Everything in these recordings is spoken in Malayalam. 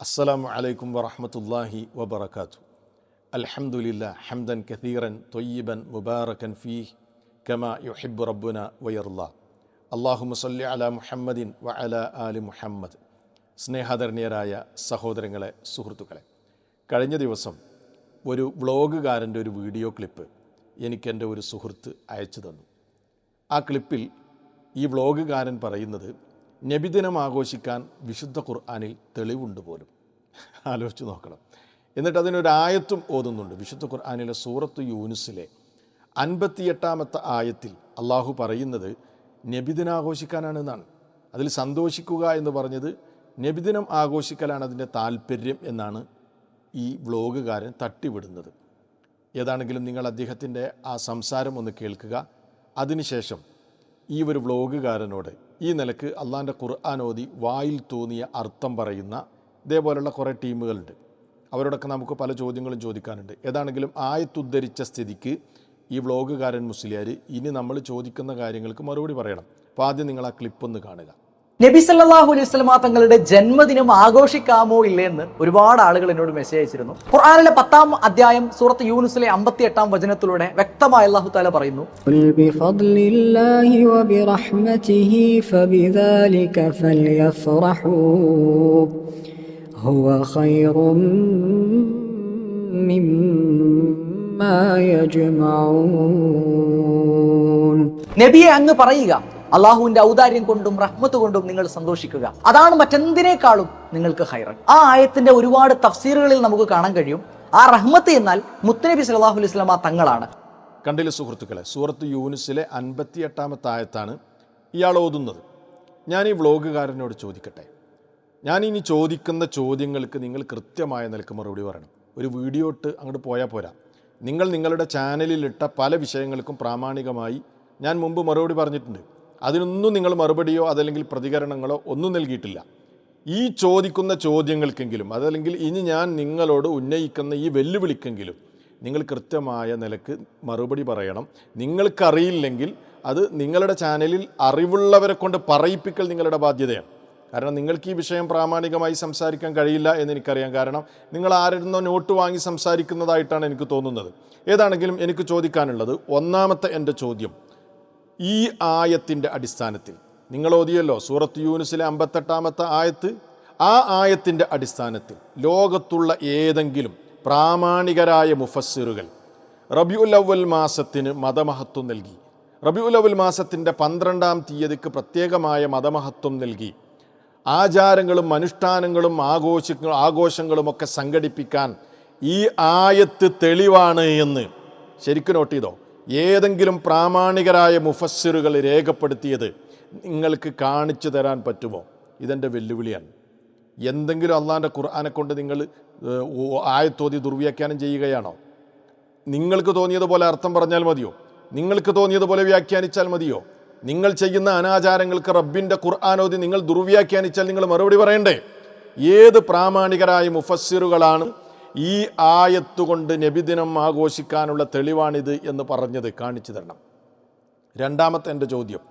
അസ്സലാമു അലൈക്കും വറഹ്മത്തുള്ളാഹി വബറകാതുഹു. അൽഹംദുലില്ലാഹ് ഹംദൻ കസീറൻ ത്വയ്യിബൻ മുബാറകൻ ഫീഹ് കമാ യുഹിബ്ബു റബ്ബുന വയർളാ. അല്ലാഹുമ്മ സ്വല്ലി അലാ മുഹമ്മദിൻ വഅലാ ആലി മുഹമ്മദ്. സ്നേഹാദരണീയരായ സഹോദരങ്ങളെ, സുഹൃത്തുക്കളെ, കഴിഞ്ഞ ദിവസം ഒരു വ്ളോഗുകാരൻ്റെ ഒരു വീഡിയോ ക്ലിപ്പ് എനിക്കെൻ്റെ ഒരു സുഹൃത്ത് അയച്ചു തന്നു. ആ ക്ലിപ്പിൽ ഈ വ്ളോഗുകാരൻ പറയുന്നത് നബിദിനം ആഘോഷിക്കാൻ വിശുദ്ധ ഖുർആനിൽ തെളിവുണ്ട് പോലും. ആലോചിച്ച് നോക്കണം. എന്നിട്ട് അതിനൊരു ആയത്തും ഓതുന്നുണ്ട്. വിശുദ്ധ ഖുർആനിലെ സൂറത്ത് യൂനുസിലെ 58-ാമത്തെ ആയത്തിൽ അള്ളാഹു പറയുന്നത് നബിദിനം ആഘോഷിക്കാനാണെന്നാണ്. അതിൽ സന്തോഷിക്കുക എന്ന് പറഞ്ഞത് നബിദിനം ആഘോഷിക്കലാണ് അതിൻ്റെ താല്പര്യം എന്നാണ് ഈ വ്ളോഗുകാരൻ തട്ടിവിടുന്നത്. ഏതാണെങ്കിലും നിങ്ങൾ അദ്ദേഹത്തിൻ്റെ ആ സംസാരം ഒന്ന് കേൾക്കുക. അതിനുശേഷം ഈ ഒരു വ്ളോഗുകാരനോട് ഈ നിലക്ക് അള്ളാൻ്റെ ഖുർആൻ ഓതി വായിൽ തോന്നിയ അർത്ഥം പറയുന്ന ഇതേപോലുള്ള കുറേ ടീമുകളുണ്ട്. അവരോടൊക്കെ നമുക്ക് പല ചോദ്യങ്ങളും ചോദിക്കാനുണ്ട്. ഏതാണെങ്കിലും ആയത്തുദ്ധരിച്ച സ്ഥിതിക്ക് ഈ വ്ളോഗുകാരൻ മുസ്ലിയാർ ഇനി നമ്മൾ ചോദിക്കുന്ന കാര്യങ്ങൾക്ക് മറുപടി പറയണം. അപ്പോൾ ആദ്യം നിങ്ങൾ ആ ക്ലിപ്പ് ഒന്ന് കാണുക. നബി സല്ലല്ലാഹു അലൈഹി വസല്ലമ തങ്ങളുടെ ജന്മദിനം ആഘോഷിക്കാമോ ഇല്ലെന്ന് ഒരുപാട് ആളുകൾ എന്നോട് മെസ്സേജ് അയച്ചിരുന്നു. ഖുർആനിലെ 10-ാം അധ്യായം സൂറത്ത് യൂനുസിലെ 58-ാം വചനത്തിലൂടെ വ്യക്തമായി അല്ലാഹു തആല പറയുന്നു, നബിയെ അങ്ങ് പറയുക, അള്ളാഹുവിന്റെ ഔദാര്യം കൊണ്ടും റഹ്മത്ത് കൊണ്ടും നിങ്ങൾ സന്തോഷിക്കുക, അതാണ് മറ്റെന്തിനേക്കാളും നിങ്ങൾക്ക് ഖൈർ. ആ ആയത്തിന്റെ ഒരുപാട് തഫ്സീറുകളിൽ നമുക്ക് കാണാൻ കഴിയും. ആ റഹ്മത്ത് എന്നാൽ മുത്തുനബി സല്ലല്ലാഹു അലൈഹി വസല്ലമ തങ്ങളാണ്. കണ്ടില്ല സുഹൃത്തുക്കളെ, സൂറത്ത് യൂനുസിലെ 58-ാമത്തെ ആയത്താണ് ഇയാൾ ഓതുന്നത്. ഞാൻ ഈ വ്ളോഗുകാരനോട് ചോദിക്കട്ടെ, ഞാൻ ഇനി ചോദിക്കുന്ന ചോദ്യങ്ങൾക്ക് നിങ്ങൾ കൃത്യമായ നിലക്ക് മറുപടി പറയണം. ഒരു വീഡിയോ ഇട്ട് അങ്ങോട്ട് പോയാൽ പോരാ. നിങ്ങൾ നിങ്ങളുടെ ചാനലിലിട്ട പല വിഷയങ്ങൾക്കും പ്രാമാണികമായി ഞാൻ മുമ്പ് മറുപടി പറഞ്ഞിട്ടുണ്ട്. അതിനൊന്നും നിങ്ങൾ മറുപടിയോ അതല്ലെങ്കിൽ പ്രതികരണങ്ങളോ ഒന്നും നൽകിയിട്ടില്ല. ഈ ചോദിക്കുന്ന ചോദ്യങ്ങൾക്കെങ്കിലും അതല്ലെങ്കിൽ ഇനി ഞാൻ നിങ്ങളോട് ഉന്നയിക്കുന്ന ഈ വെല്ലുവിളിക്കെങ്കിലും നിങ്ങൾ കൃത്യമായ നിലക്ക് മറുപടി പറയണം. നിങ്ങൾക്കറിയില്ലെങ്കിൽ അത് നിങ്ങളുടെ ചാനലിൽ അറിവുള്ളവരെ കൊണ്ട് പറയിപ്പിക്കൽ നിങ്ങളുടെ ബാധ്യതയാണ്. കാരണം നിങ്ങൾക്ക് ഈ വിഷയം പ്രാമാണികമായി സംസാരിക്കാൻ കഴിയില്ല എന്നെനിക്കറിയാം. കാരണം നിങ്ങൾ ആരുന്നോ നോട്ട് വാങ്ങി സംസാരിക്കുന്നതായിട്ടാണ് എനിക്ക് തോന്നുന്നത്. ഏതാണെങ്കിലും എനിക്ക് ചോദിക്കാനുള്ളത്, ഒന്നാമത്തെ എൻ്റെ ചോദ്യം, ഈ ആയത്തിൻ്റെ അടിസ്ഥാനത്തിൽ നിങ്ങൾ ഓതിയല്ലോ സൂറത്ത് യൂനുസിലെ 58-ാമത്തെ ആയത്ത്, ആ ആയത്തിൻ്റെ അടിസ്ഥാനത്തിൽ ലോകത്തുള്ള ഏതെങ്കിലും പ്രാമാണികരായ മുഫസ്സിറുകൾ റബീഉൽ അവ്വൽ മാസത്തിന് മതമഹത്വം നൽകി, റബീഉൽ അവ്വൽ മാസത്തിൻ്റെ 12-ാം തീയതിക്ക് പ്രത്യേകമായ മതമഹത്വം നൽകി, ആചാരങ്ങളും അനുഷ്ഠാനങ്ങളും ആഘോഷങ്ങളുമൊക്കെ സംഘടിപ്പിക്കാൻ ഈ ആയത്ത് തെളിവാണ് എന്ന് ശരിക്കും നോട്ട് ചെയ്തോ? ഏതെങ്കിലും പ്രാമാണികരായ മുഫസ്സിറുകൾ രേഖപ്പെടുത്തിയത് നിങ്ങൾക്ക് കാണിച്ചു തരാൻ പറ്റുമോ? ഇതെൻ്റെ വെല്ലുവിളിയാണ്. എന്തെങ്കിലും അള്ളാൻ്റെ ഖുർആനെ കൊണ്ട് നിങ്ങൾ ആയത്തോതി ദുർവ്യാഖ്യാനം ചെയ്യുകയാണോ? നിങ്ങൾക്ക് തോന്നിയതുപോലെ അർത്ഥം പറഞ്ഞാൽ മതിയോ? നിങ്ങൾക്ക് തോന്നിയതുപോലെ വ്യാഖ്യാനിച്ചാൽ മതിയോ? നിങ്ങൾ ചെയ്യുന്ന അനാചാരങ്ങൾക്ക് റബ്ബിൻ്റെ ഖുർആനോതി നിങ്ങൾ ദുർവ്യാഖ്യാനിച്ചാൽ നിങ്ങൾ മറുപടി പറയണ്ടേ? ഏത് പ്രാമാണികരായ മുഫസ്സിറുകളാണ് ഈ ആയത്തുകൊണ്ട് നബിദിനം ആഘോഷിക്കാനുള്ള തെളിവാണിത് എന്ന് പറഞ്ഞത്? കാണിച്ചു തരണം. രണ്ടാമത്തെ എൻ്റെ ചോദ്യം,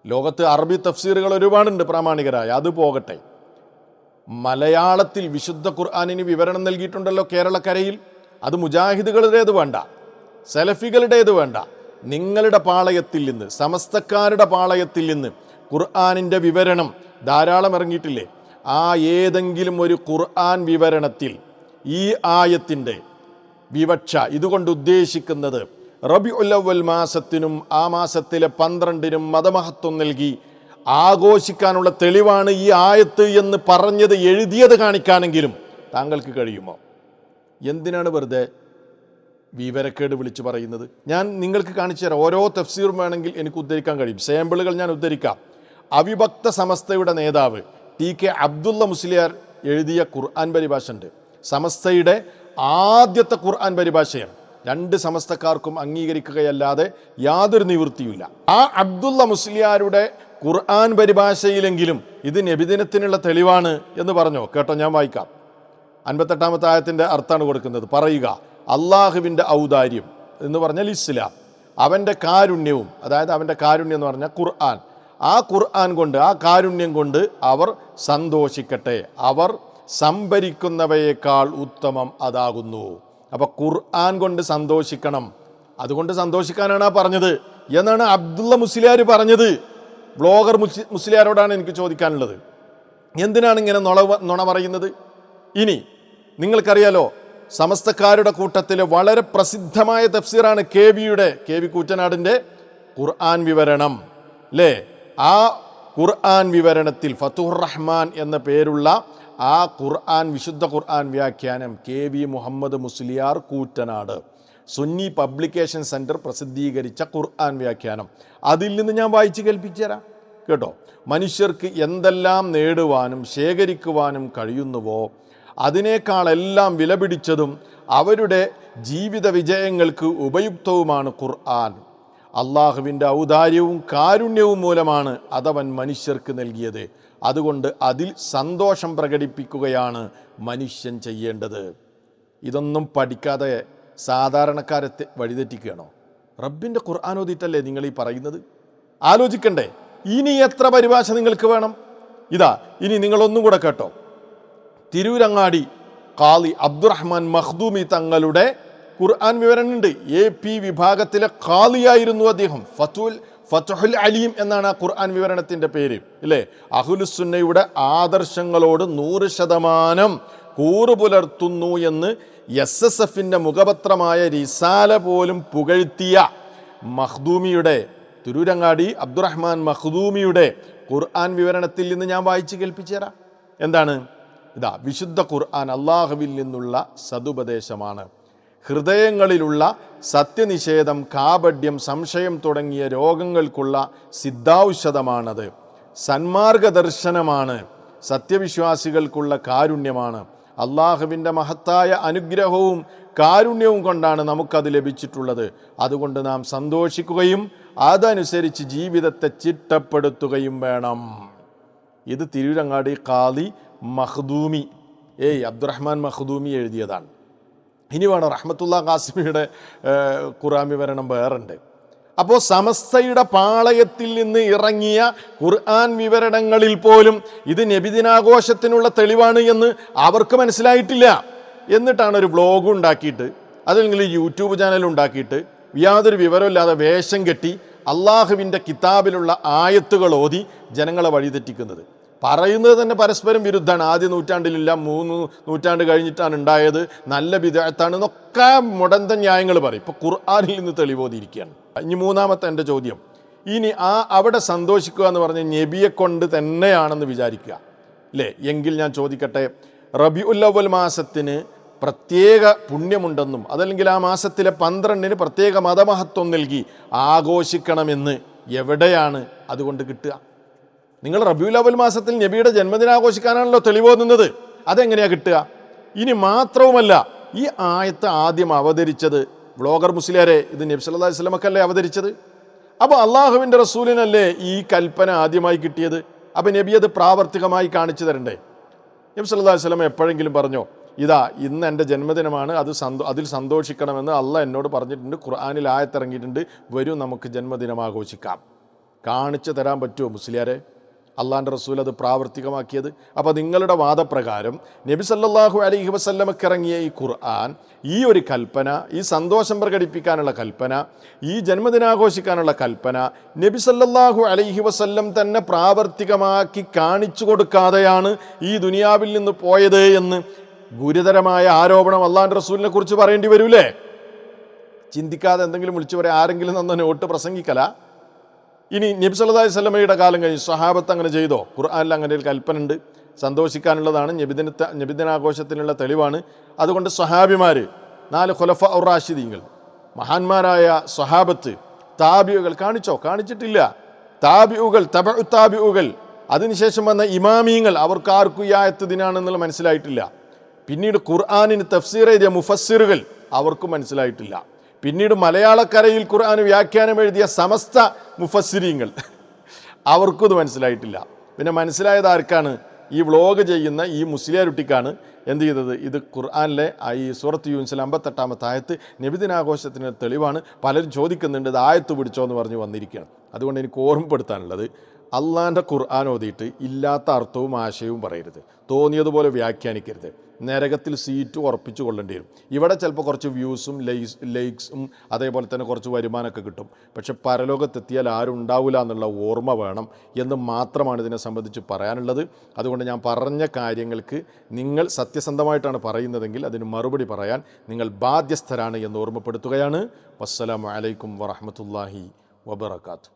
ലോകത്ത് അറബി തഫ്സീറുകൾ ഒരുപാടുണ്ട് പ്രാമാണികരായ, അത് പോകട്ടെ. മലയാളത്തിൽ വിശുദ്ധ ഖുർആനിന് വിവരണം നൽകിയിട്ടുണ്ടല്ലോ കേരളക്കരയിൽ. അത് മുജാഹിദുകളുടേത് വേണ്ട, സലഫികളുടേത് വേണ്ട, നിങ്ങളുടെ പാളയത്തിൽ നിന്ന്, സമസ്തക്കാരുടെ പാളയത്തിൽ നിന്ന് ഖുർആനിൻ്റെ വിവരണം ധാരാളം ഇറങ്ങിയിട്ടില്ലേ? ആ ഏതെങ്കിലും ഒരു ഖുർആൻ വിവരണത്തിൽ ഈ ആയത്തിൻ്റെ വിവക്ഷ ഇതുകൊണ്ട് ഉദ്ദേശിക്കുന്നത് റബീഉൽ അവ്വൽ മാസത്തിനും ആ മാസത്തിലെ 12-നും മതമഹത്വം നൽകി ആഘോഷിക്കാനുള്ള തെളിവാണ് ഈ ആയത്ത് എന്ന് പറഞ്ഞത് എഴുതിയത് കാണിക്കാനെങ്കിലും താങ്കൾക്ക് കഴിയുമോ? എന്തിനാണ് വെറുതെ വിവരക്കേട് വിളിച്ചു പറയുന്നത്? ഞാൻ നിങ്ങൾക്ക് കാണിച്ചു തരാം. ഓരോ തഫ്സീറും വേണമെങ്കിൽ എനിക്ക് ഉദ്ധരിക്കാൻ കഴിയും. സാമ്പിളുകൾ ഞാൻ ഉദ്ധരിക്കാം. അവിഭക്ത സമസ്തയുടെ നേതാവ് TK അബ്ദുള്ള മുസ്ലിയാർ എഴുതിയ ഖുർആൻ പരിഭാഷ ഉണ്ട്. സമസ്തയുടെ ആദ്യത്തെ ഖുർആൻ പരിഭാഷയാണ്. 2 സമസ്തക്കാർക്കും അംഗീകരിക്കുകയല്ലാതെ യാതൊരു നിവൃത്തിയില്ല. ആ അബ്ദുള്ള മുസ്ലിയാരുടെ ഖുർആൻ പരിഭാഷയിലെങ്കിലും ഇത് നബിദിനത്തിനുള്ള തെളിവാണ് എന്ന് പറഞ്ഞോ? കേട്ടോ, ഞാൻ വായിക്കാം. 58-ാമത്തെ ആയത്തിൻ്റെ അർത്ഥമാണ് കൊടുക്കുന്നത്. പറയുക, അള്ളാഹുവിൻ്റെ ഔദാര്യം എന്ന് പറഞ്ഞാൽ ഇസ്ലാം, അവൻ്റെ കാരുണ്യവും, അതായത് അവൻ്റെ കാരുണ്യം എന്ന് പറഞ്ഞാൽ ഖുർആൻ, ആ ഖുർആൻ കൊണ്ട്, ആ കാരുണ്യം കൊണ്ട് അവർ സന്തോഷിക്കട്ടെ, അവർ സംഭരിക്കുന്നവയേക്കാൾ ഉത്തമം അതാകുന്നു. അപ്പോൾ ഖുർആൻ കൊണ്ട് സന്തോഷിക്കണം, അതുകൊണ്ട് സന്തോഷിക്കാനാണ് ആ പറഞ്ഞത് എന്നാണ് അബ്ദുള്ള മുസ്ലിയാർ പറഞ്ഞത്. ബ്ലോഗർ മുസ്ലിയാരോടാണ് എനിക്ക് ചോദിക്കാനുള്ളത്, എന്തിനാണ് ഇങ്ങനെ നുണ പറയുന്നത്? ഇനി നിങ്ങൾക്കറിയാലോ, സമസ്തക്കാരുടെ കൂട്ടത്തിലെ വളരെ പ്രസിദ്ധമായ തഫ്സീറാണ് കെ വി കൂറ്റനാടിൻ്റെ ഖുർആൻ വിവരണം അല്ലേ? ആ ഖുർആൻ വിവരണത്തിൽ ഫതുഹുർ റഹ്മാൻ എന്ന പേരുള്ള ആ വിശുദ്ധ ഖുർആൻ വ്യാഖ്യാനം K V Muhammad Musliyar Koottanad Sunni publication centre പ്രസിദ്ധീകരിച്ച ഖുർആൻ വ്യാഖ്യാനം, അതിൽ നിന്ന് ഞാൻ വായിച്ച് കേൾപ്പിച്ചു തരാം കേട്ടോ. മനുഷ്യർക്ക് എന്തെല്ലാം നേടുവാനും ശേഖരിക്കുവാനും കഴിയുന്നുവോ അതിനേക്കാളെല്ലാം വിലപിടിച്ചതും അവരുടെ ജീവിത വിജയങ്ങൾക്ക് ഉപയുക്തവുമാണ് ഖുർആൻ. അള്ളാഹുവിൻ്റെ ഔദാര്യവും കാരുണ്യവും മൂലമാണ് അതവൻ മനുഷ്യർക്ക് നൽകിയത്. അതുകൊണ്ട് അതിൽ സന്തോഷം പ്രകടിപ്പിക്കുകയാണ് മനുഷ്യൻ ചെയ്യേണ്ടത്. ഇതൊന്നും പഠിക്കാതെ സാധാരണക്കാരെ വഴിതെറ്റിക്കുകയാണോ? റബ്ബിൻ്റെ ഖുർആൻ ഓതിയിട്ടല്ലേ നിങ്ങൾ ഈ പറയുന്നത്? ആലോചിക്കണ്ടേ? ഇനി എത്ര പരിഭാഷ നിങ്ങൾക്ക് വേണം? ഇനി നിങ്ങളൊന്നും കൂടെ കേട്ടോ. തിരൂരങ്ങാടി ഖാളി അബ്ദുറഹ്മാൻ മഖ്ദൂമി തങ്ങളുടെ ഖുർആൻ വിവരണമുണ്ട്. AP വിഭാഗത്തിലെ ഖാളിയായിരുന്നു അദ്ദേഹം. ഫതുഹുൽ അലീം എന്നാണ് ആ ഖുർആൻ വിവരണത്തിൻ്റെ പേര് ഇല്ലേ? അഹ്ലുസുന്നയുടെ ആദർശങ്ങളോട് 100% കൂറു പുലർത്തുന്നു എന്ന് SSFൻ്റെ മുഖപത്രമായ റിസാല പോലും പുകഴ്ത്തിയ മഖ്ദൂമിയുടെ, തിരൂരങ്ങാടി അബ്ദുറഹ്മാൻ മഖ്ദൂമിയുടെ ഖുർആൻ വിവരണത്തിൽ നിന്ന് ഞാൻ വായിച്ച് കേൾപ്പിച്ചു തരാം. എന്താണ്? വിശുദ്ധ ഖുർആൻ അള്ളാഹുവിൽ നിന്നുള്ള സതുപദേശമാണ്. ഹൃദയങ്ങളിലുള്ള സത്യനിഷേധം, കാപഢ്യം, സംശയം തുടങ്ങിയ രോഗങ്ങൾക്കുള്ള സിദ്ധാൌഷധമാണത്. സന്മാർഗദർശനമാണ്. സത്യവിശ്വാസികൾക്കുള്ള കാരുണ്യമാണ്. അള്ളാഹുവിൻ്റെ മഹത്തായ അനുഗ്രഹവും കാരുണ്യവും കൊണ്ടാണ് നമുക്കത് ലഭിച്ചിട്ടുള്ളത്. അതുകൊണ്ട് നാം സന്തോഷിക്കുകയും അതനുസരിച്ച് ജീവിതത്തെ ചിട്ടപ്പെടുത്തുകയും വേണം. ഇത് തിരൂരങ്ങാടി ഖാളി മഖ്ദൂമി അബ്ദുറഹ്മാൻ മഖ്ദൂമി എഴുതിയതാണ്. ഇനി വേണം റഹ്മത്തുള്ള ഖാസിമിയുടെ ഖുർആൻ വിവരണം വേറുണ്ട്. അപ്പോൾ സമസ്തയുടെ പാളയത്തിൽ നിന്ന് ഇറങ്ങിയ ഖുർആൻ വിവരണങ്ങളിൽ പോലും ഇത് നബിദിനാഘോഷത്തിനുള്ള തെളിവാണ് എന്ന് അവർക്ക് മനസ്സിലായിട്ടില്ല. എന്നിട്ടാണ് ഒരു വ്ളോഗ് ഉണ്ടാക്കിയിട്ട് അതല്ലെങ്കിൽ യൂട്യൂബ് ചാനൽ ഉണ്ടാക്കിയിട്ട് യാതൊരു വിവരമില്ലാതെ വേഷം കെട്ടി അള്ളാഹുവിൻ്റെ കിതാബിലുള്ള ആയത്തുകൾ ഓതി ജനങ്ങളെ വഴിതെറ്റിക്കുന്നത്. പറയുന്നത് തന്നെ പരസ്പരം വിരുദ്ധമാണ്. ആദ്യ നൂറ്റാണ്ടിലില്ല, 3 നൂറ്റാണ്ട് കഴിഞ്ഞിട്ടാണ് ഉണ്ടായത്, നല്ല ബിദ്അത്താണ് എന്നൊക്കെ മുടന്ത ന്യായങ്ങൾ പറയും. ഇപ്പോൾ ഖുർആനിൽ നിന്ന് തെളിവോതിയിരിക്കുകയാണ്. ഇനി മൂന്നാമത്തെ എൻ്റെ ചോദ്യം, ഇനി അവിടെ സന്തോഷിക്കുക എന്ന് പറഞ്ഞ നബിയെ കൊണ്ട് തന്നെയാണെന്ന് വിചാരിക്കുക അല്ലേ? എങ്കിൽ ഞാൻ ചോദിക്കട്ടെ, റബീഉൽ അവ്വൽ മാസത്തിന് പ്രത്യേക പുണ്യമുണ്ടെന്നും അതല്ലെങ്കിൽ ആ മാസത്തിലെ 12-ന് പ്രത്യേക മതമഹത്വം നൽകി ആഘോഷിക്കണമെന്ന് എവിടെയാണ് അതുകൊണ്ട് കിട്ടുക? നിങ്ങൾ റബീഉൽ അവ്വൽ മാസത്തിൽ നബിയുടെ ജന്മദിനാഘോഷിക്കാനാണല്ലോ തെളിവോതുന്നത്. അതെങ്ങനെയാണ് കിട്ടുക? ഇനി മാത്രവുമല്ല, ഈ ആയത്ത് ആദ്യം അവതരിച്ചത് വ്ളോഗർ മുസ്ലിയാരെ, ഇത് നബി സല്ലല്ലാഹു അലൈഹി വസല്ലമക്കല്ലേ അവതരിച്ചത്? അപ്പോൾ അള്ളാഹുവിൻ്റെ റസൂലിനല്ലേ ഈ കൽപ്പന ആദ്യമായി കിട്ടിയത്? അപ്പോൾ നബി അത് പ്രാവർത്തികമായി കാണിച്ചു തരണ്ടേ? നബി സല്ലല്ലാഹു അലൈഹി വസല്ലം എപ്പോഴെങ്കിലും പറഞ്ഞോ, ഇന്ന് എൻ്റെ ജന്മദിനമാണ്, അതിൽ സന്തോഷിക്കണമെന്ന് അള്ളാഹ് എന്നോട് പറഞ്ഞിട്ടുണ്ട്, ഖുർആനിൽ ആയത്തിറങ്ങിയിട്ടുണ്ട്, വരൂ നമുക്ക് ജന്മദിനം ആഘോഷിക്കാം? കാണിച്ചു തരാൻ പറ്റുമോ മുസ്ലിയാരെ അള്ളാഹിൻ്റെ റസൂൽ അത് പ്രാവർത്തികമാക്കിയത്? അപ്പോൾ നിങ്ങളുടെ വാദപ്രകാരം നബി സല്ലല്ലാഹു അലൈഹി വസല്ലമക്ക് ഇറങ്ങിയ ഈ ഖുർആൻ, ഈ ഒരു കൽപ്പന, ഈ സന്തോഷം പ്രകടിപ്പിക്കാനുള്ള കൽപ്പന, ഈ ജന്മദിനാഘോഷിക്കാനുള്ള കൽപ്പന നബി സല്ലല്ലാഹു അലൈഹി വസല്ലം തന്നെ പ്രാവർത്തികമാക്കി കാണിച്ചു കൊടുക്കാതെയാണ് ഈ ദുനിയാവിൽ നിന്ന് പോയത് എന്ന് ഗുരുതരമായ ആരോപണം അള്ളാഹിൻ്റെ റസൂലിനെ കുറിച്ച് പറയേണ്ടി വരൂലേ? ചിന്തിക്കാതെ എന്തെങ്കിലും വിളിച്ചു പറയാം, ആരെങ്കിലും തന്ന നോട്ട് പ്രസംഗിക്കല. ഇനി നബി സല്ലല്ലാഹു അലൈഹി വസല്ലമയുടെ കാലം കഴിഞ്ഞ് സ്വഹാബത്ത് അങ്ങനെ ചെയ്തോ? ഖുർആനിൽ അങ്ങനെ ഒരു കൽപ്പന ഉണ്ട്, സന്തോഷിക്കാനുള്ളതാണ്, നബിദിനാഘോഷത്തിനുള്ള തെളിവാണ്. അതുകൊണ്ട് സ്വഹാബിമാർ, 4 ഖുലഫ ഉർ റാഷിദീങ്ങൾ, മഹാന്മാരായ സ്വഹാബത്ത്, താബിഉകൾ കാണിച്ചോ? കാണിച്ചിട്ടില്ല. താബിഉകൾ, തബഉ താബിഉകൾ, അതിനുശേഷം വന്ന ഇമാമീങ്ങൾ, അവർക്ക് ആർക്കും ഈ ആയത്ത് ദിനാണെന്നുള്ള മനസ്സിലായിട്ടില്ല. പിന്നീട് ഖുർആനിന് തഫ്സീർ എഴുതിയ മുഫസ്സിറുകൾ, അവർക്കും മനസ്സിലായിട്ടില്ല. പിന്നീട് മലയാളക്കരയിൽ ഖുർആൻ വ്യാഖ്യാനം എഴുതിയ സമസ്ത മുഫസ്സിരീങ്ങൾ, അവർക്കും ഇത് മനസ്സിലായിട്ടില്ല. പിന്നെ മനസ്സിലായത് ആർക്കാണ്? ഈ വ്ളോഗ് ചെയ്യുന്ന ഈ മുസ്ലിയാരുട്ടിക്കാണ്. എന്ത് ചെയ്തത്? ഇത് ഖുർആനിലെ ഈ സൂറത്ത് യൂനുസിലെ 58-ാമത്തെ ആയത്ത് നബിദിനാഘോഷത്തിന് തെളിവാണ്, പലരും ചോദിക്കുന്നുണ്ട് ഇത് ആയത്ത് പിടിച്ചോ എന്ന് പറഞ്ഞ് വന്നിരിക്കുകയാണ്. അതുകൊണ്ട് എനിക്ക് ഓർമ്മപ്പെടുത്താനുള്ളത്, അള്ളാൻ്റെ ഖുർആൻ ഓതിയിട്ട് ഇല്ലാത്ത അർത്ഥവും ആശയവും പറയരുത്, തോന്നിയതുപോലെ വ്യാഖ്യാനിക്കരുത്. നരകത്തിൽ സീറ്റ് ഉറപ്പിച്ചു കൊള്ളേണ്ടി വരും. ഇവിടെ ചിലപ്പോൾ കുറച്ച് വ്യൂസും ലൈക്സും അതേപോലെ തന്നെ കുറച്ച് വരുമാനമൊക്കെ കിട്ടും. പക്ഷെ പരലോകത്തെത്തിയാൽ ആരും ഉണ്ടാവില്ല എന്നുള്ള ഓർമ്മ വേണം എന്ന് മാത്രമാണ് ഇതിനെ സംബന്ധിച്ച് പറയാനുള്ളത്. അതുകൊണ്ട് ഞാൻ പറഞ്ഞ കാര്യങ്ങൾക്ക് നിങ്ങൾ സത്യസന്ധമായിട്ടാണ് പറയുന്നതെങ്കിൽ അതിന് മറുപടി പറയാൻ നിങ്ങൾ ബാധ്യസ്ഥരാണ് എന്ന് ഓർമ്മപ്പെടുത്തുകയാണ്. വസ്സലാമു അലൈക്കും വറഹ്മത്തുള്ളാഹി വബറകാതുഹു.